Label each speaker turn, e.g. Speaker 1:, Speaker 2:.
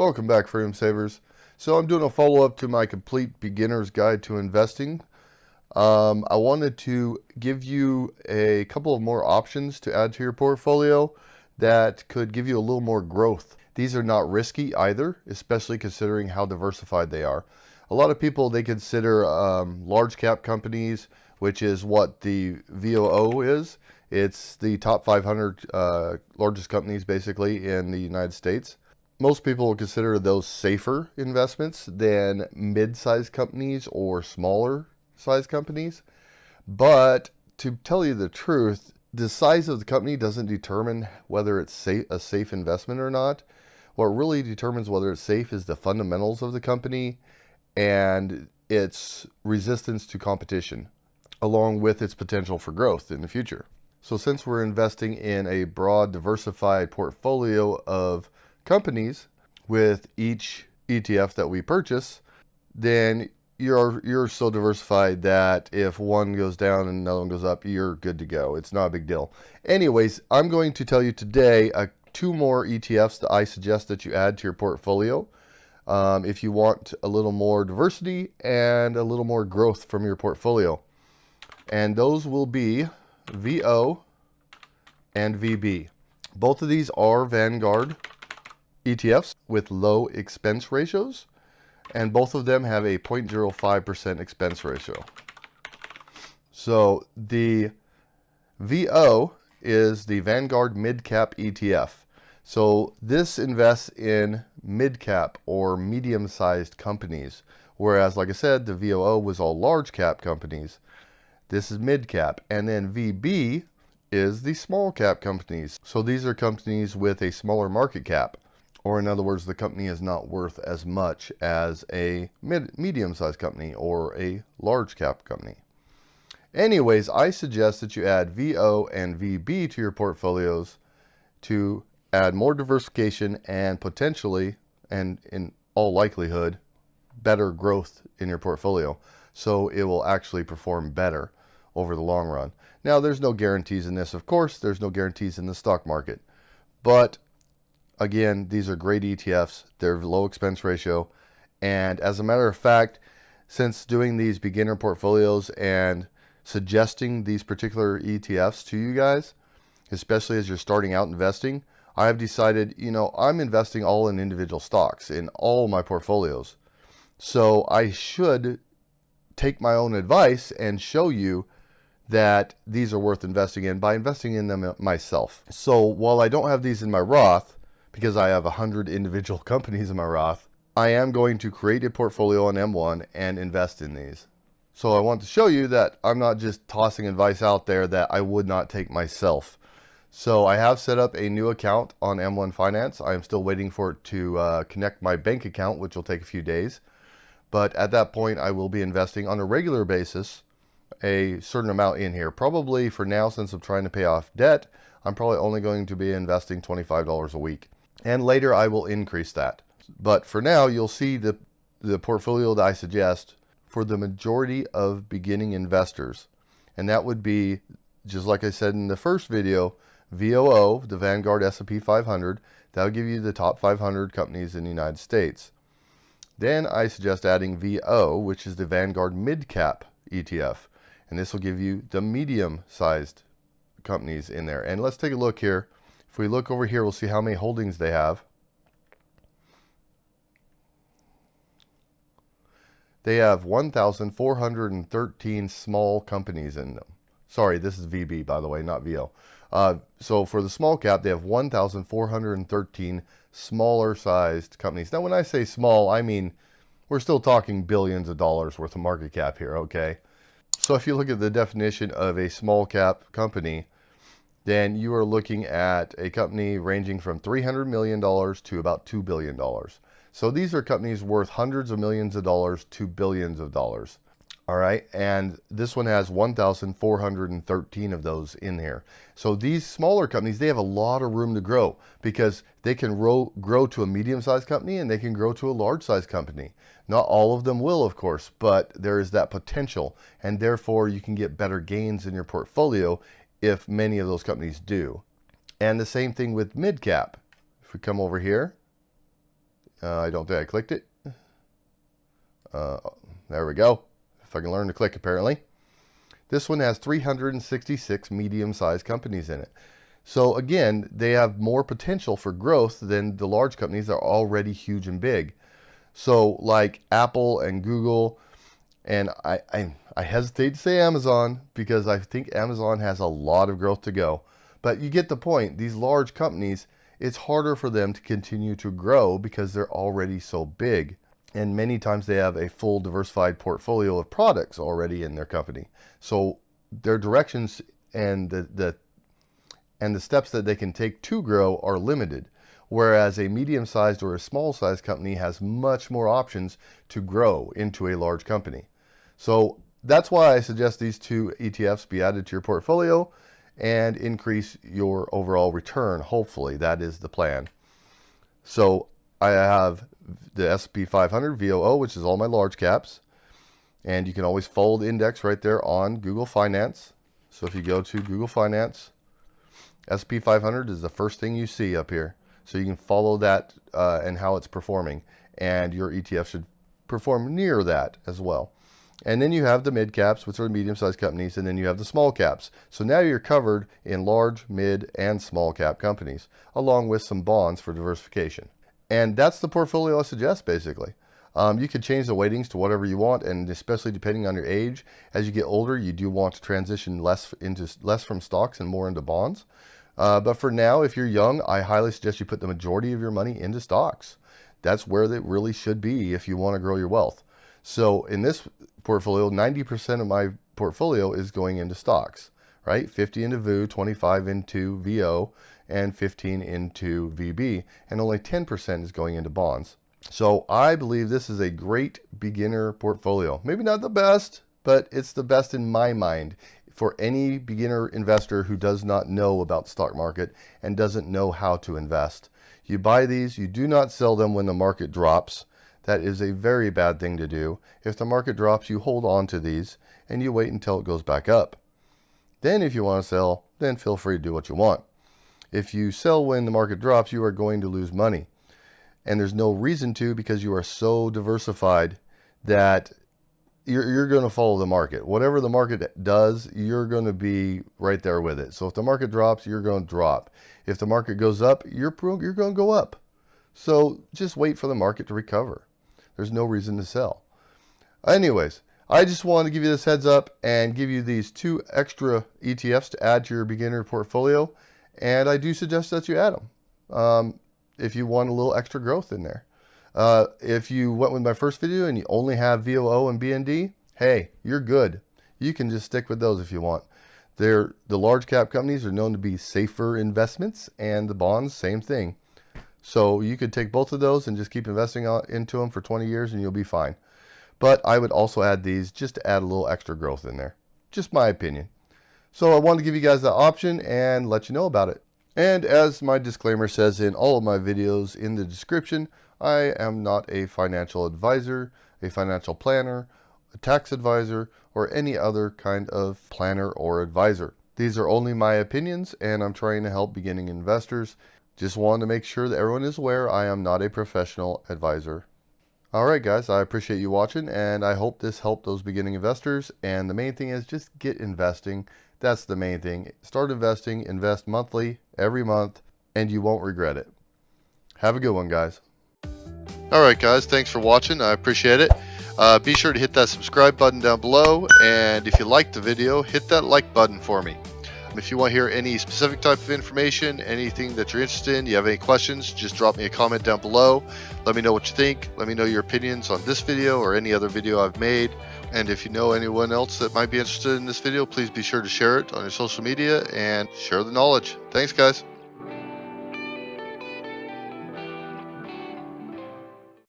Speaker 1: Welcome back, Freedom Savers. So I'm doing a follow-up to my complete beginner's guide to investing. I wanted to give you a couple of more options to add to your portfolio that could give you a little more growth. These are not risky either, especially considering how diversified they are. A lot of people, they consider large cap companies, which is what the VOO is. It's the top 500 largest companies basically in the United States. Most people will consider those safer investments than mid-sized companies or smaller size companies. But to tell you the truth, the size of the company doesn't determine whether it's a safe investment or not. What really determines whether it's safe is the fundamentals of the company and its resistance to competition, along with its potential for growth in the future. So since we're investing in a broad, diversified portfolio of companies with each ETF that we purchase, then you're so diversified that if one goes down and another one goes up, you're good to go. It's not a big deal. Anyways, I'm going to tell you today two more ETFs that I suggest that you add to your portfolio if you want a little more diversity and a little more growth from your portfolio. And those will be VO and VB. Both of these are Vanguard ETFs with low expense ratios, and both of them have a 0.05% expense ratio. So the VO is the Vanguard Mid Cap ETF. So this invests in mid cap or medium sized companies, whereas like I said, the VOO was all large cap companies. This is mid cap. And then VB is the small cap companies. So these are companies with a smaller market cap, or in other words, the company is not worth as much as a medium-sized company or a large cap company. Anyways, I suggest that you add VO and VB to your portfolios to add more diversification and potentially, and in all likelihood, better growth in your portfolio. So it will actually perform better over the long run. Now, there's no guarantees in this, of course. There's no guarantees in the stock market. But again, these are great ETFs. They're low expense ratio. And as a matter of fact, since doing these beginner portfolios and suggesting these particular ETFs to you guys, especially as you're starting out investing, I have decided, I'm investing all in individual stocks in all my portfolios. So I should take my own advice and show you that these are worth investing in by investing in them myself. So while I don't have these in my Roth, because I have 100 individual companies in my Roth, I am going to create a portfolio on M1 and invest in these. So I want to show you that I'm not just tossing advice out there that I would not take myself. So I have set up a new account on M1 Finance. I'm still waiting for it to connect my bank account, which will take a few days. But at that point, I will be investing on a regular basis a certain amount in here. Probably for now, since I'm trying to pay off debt, I'm probably only going to be investing $25 a week. And later I will increase that. But for now, you'll see the portfolio that I suggest for the majority of beginning investors. And that would be, just like I said in the first video, VOO, the Vanguard S&P 500. That will give you the top 500 companies in the United States. Then I suggest adding VO, which is the Vanguard Mid Cap ETF. And this will give you the medium-sized companies in there. And let's take a look here. If we look over here, we'll see how many holdings they have. They have 1,413 small companies in them. Sorry, this is VB, by the way, not VO. So for the small cap, they have 1,413 smaller-sized companies. Now, when I say small, I mean we're still talking billions of dollars worth of market cap here, okay? So if you look at the definition of a small cap company, then you are looking at a company ranging from $300 million to about $2 billion. So these are companies worth hundreds of millions of dollars to billions of dollars. All right, and this one has 1,413 of those in here. So these smaller companies, they have a lot of room to grow because they can grow to a medium-sized company and they can grow to a large-sized company. Not all of them will, of course, but there is that potential, and therefore you can get better gains in your portfolio if many of those companies do. And the same thing with mid-cap. If we come over here, I don't think I clicked it. There we go. If I can learn to click, apparently. This one has 366 medium-sized companies in it. So again, they have more potential for growth than the large companies that are already huge and big. So like Apple and Google, and I hesitate to say Amazon because I think Amazon has a lot of growth to go. But you get the point. These large companies, it's harder for them to continue to grow because they're already so big. And many times they have a full diversified portfolio of products already in their company. So their directions and the steps that they can take to grow are limited. Whereas a medium-sized or a small-sized company has much more options to grow into a large company. So that's why I suggest these two ETFs be added to your portfolio and increase your overall return. Hopefully, that is the plan. So I have the S&P 500 VOO, which is all my large caps. And you can always follow the index right there on Google Finance. So if you go to Google Finance, S&P 500 is the first thing you see up here. So you can follow that and how it's performing. And your ETF should perform near that as well. And then you have the mid caps, which are medium-sized companies, and then you have the small caps. So now you're covered in large, mid, and small cap companies, along with some bonds for diversification. And that's the portfolio I suggest, basically. You can change the weightings to whatever you want, and especially depending on your age. As you get older, you do want to transition less from stocks and more into bonds. But for now, if you're young, I highly suggest you put the majority of your money into stocks. That's where it really should be if you want to grow your wealth. So in this portfolio, 90% of my portfolio is going into stocks, right? 50 into VOO, 25 into VO, and 15 into VB, and only 10% is going into bonds. So I believe this is a great beginner portfolio. Maybe not the best, but it's the best in my mind for any beginner investor who does not know about the stock market and doesn't know how to invest. You buy these, you do not sell them when the market drops. That is a very bad thing to do. If the market drops, you hold on to these and you wait until it goes back up. Then if you want to sell, then feel free to do what you want. If you sell when the market drops, you are going to lose money. And there's no reason to, because you are so diversified that you're going to follow the market. Whatever the market does, you're going to be right there with it. So if the market drops, you're going to drop. If the market goes up, you're going to go up. So just wait for the market to recover. There's no reason to sell. Anyways, I just wanted to give you this heads up and give you these two extra ETFs to add to your beginner portfolio. And I do suggest that you add them if you want a little extra growth in there. If you went with my first video and you only have VOO and BND, hey, you're good. You can just stick with those if you want. The large cap companies are known to be safer investments, and the bonds, same thing. So you could take both of those and just keep investing into them for 20 years and you'll be fine. But I would also add these just to add a little extra growth in there. Just my opinion. So I wanted to give you guys that option and let you know about it. And as my disclaimer says in all of my videos in the description, I am not a financial advisor, a financial planner, a tax advisor, or any other kind of planner or advisor. These are only my opinions, and I'm trying to help beginning investors. Just wanted to make sure that everyone is aware I am not a professional advisor. Alright guys, I appreciate you watching, and I hope this helped those beginning investors. And the main thing is just get investing. That's the main thing. Start investing, invest monthly, every month, and you won't regret it. Have a good one, guys. Alright guys, thanks for watching. I appreciate it. Be sure to hit that subscribe button down below, and if you liked the video, hit that like button for me. If you want to hear any specific type of information, anything that you're interested in, you have any questions, just drop me a comment down below. Let me know what you think. Let me know your opinions on this video or any other video I've made. And if you know anyone else that might be interested in this video, please be sure to share it on your social media and share the knowledge. Thanks, guys.